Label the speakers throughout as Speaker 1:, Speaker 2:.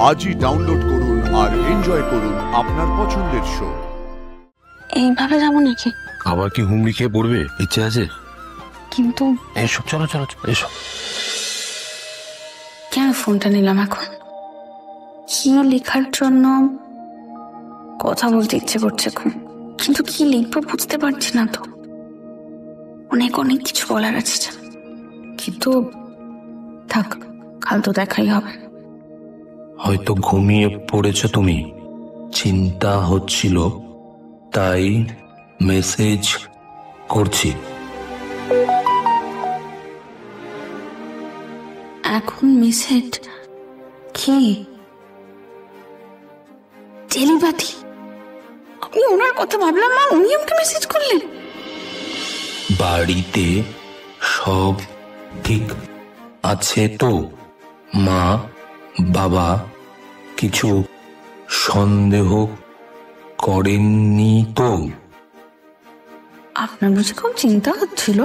Speaker 1: আজই ডাউনলোড করুন আর এনজয় করুন আপনার পছন্দের শো।
Speaker 2: এইভাবে যাবো নাকি?
Speaker 3: আবার কি হুমড়ি খেয়ে পড়বে? ইচ্ছে আছে
Speaker 2: কিন্তু
Speaker 3: এসো, চলো চলো এসো।
Speaker 2: কেন ফোনটা নিলাম এখন? কি লেখার জন্য কথা বলতে ইচ্ছে করছে খুব, কিন্তু কি লিখবো বুঝতে পারছি না তো। অনেক অনেক কিছু বলার আছে, কিন্তু থাক, কাল তো দেখাই হবে।
Speaker 3: হয়তো ঘুমিয়ে পড়েছ তুমি, চিন্তা হচ্ছিল তাই মেসেজ করছি।
Speaker 2: এখন মেসেজ কি? টেলিপ্যাথি? আমি ওনার কথা ভাবলাম না, উনি আমাকে মেসেজ করলেন।
Speaker 3: বাড়িতে সব ঠিক আছে তো? মা বাবা কিছু সন্দেহ করেননি তো?
Speaker 2: আপনার বুঝি খুব চিন্তা হচ্ছিল?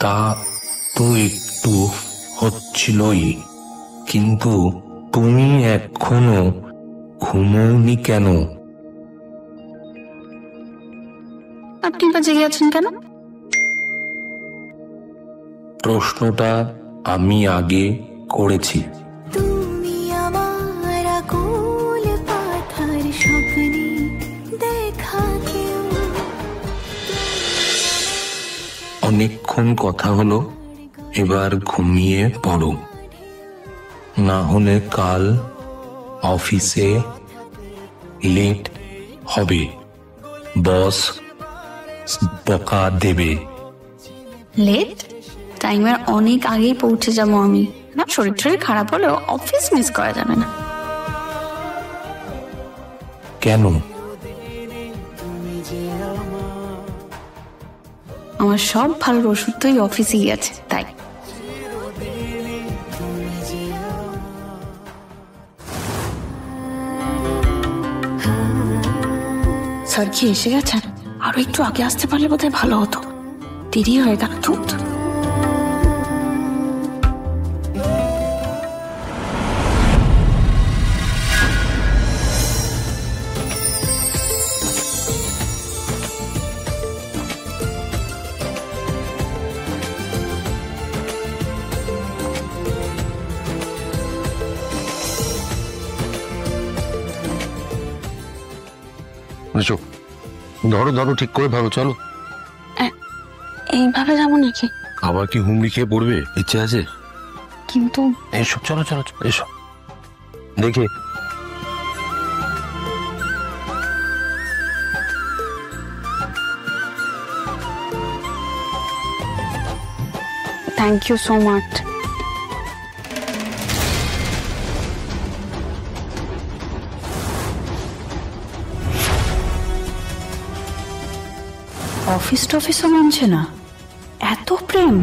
Speaker 3: তা তো একটু হচ্ছিলই, কিন্তু তুমি এখনো ঘুমোওনি কেন?
Speaker 2: আপনি বা জেগে আছেন কেন?
Speaker 3: প্রশ্নটা আমি আগে করেছি।
Speaker 4: তুমি আমার আকুল পাথার স্বপ্নে দেখা কেউ।
Speaker 3: অনেকক্ষণ কথা হলো, এবার ঘুমিয়ে পড়ো, না হলে কাল অফিসে লেট হবে, বস বকা দেবে।
Speaker 2: লেট? টাইমের অনেক আগেই পৌঁছে যাবো আমি। না, শরীর খারাপ হলেও অফিস মিস করা যাবে না।
Speaker 3: কেন?
Speaker 2: আমার সব ভালোর ওষুধ তো এই অফিসেই আছে, তাই। স্যার কি এসে গেছেন? আরো একটু আগে আসতে পারলে বোধহয় ভালো হতো, দেরি হয়ে গেল তো।
Speaker 3: ধরো ধরো, ঠিক করে ধরো, চলো।
Speaker 2: এইভাবে যাবো নাকি?
Speaker 3: আবার কি হুমড়ি খেয়ে পড়বে? ইচ্ছে আছে?
Speaker 2: কিন্তু
Speaker 3: এসো, চলো চলো এসো। দেখে
Speaker 2: thank you so much. Office টফিসও মানছে না, এত প্রেম।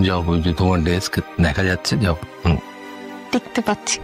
Speaker 3: যাও, ওই যে তোমার ডেস্ক দেখা যাচ্ছে, যাও।
Speaker 2: দেখতে পাচ্ছি।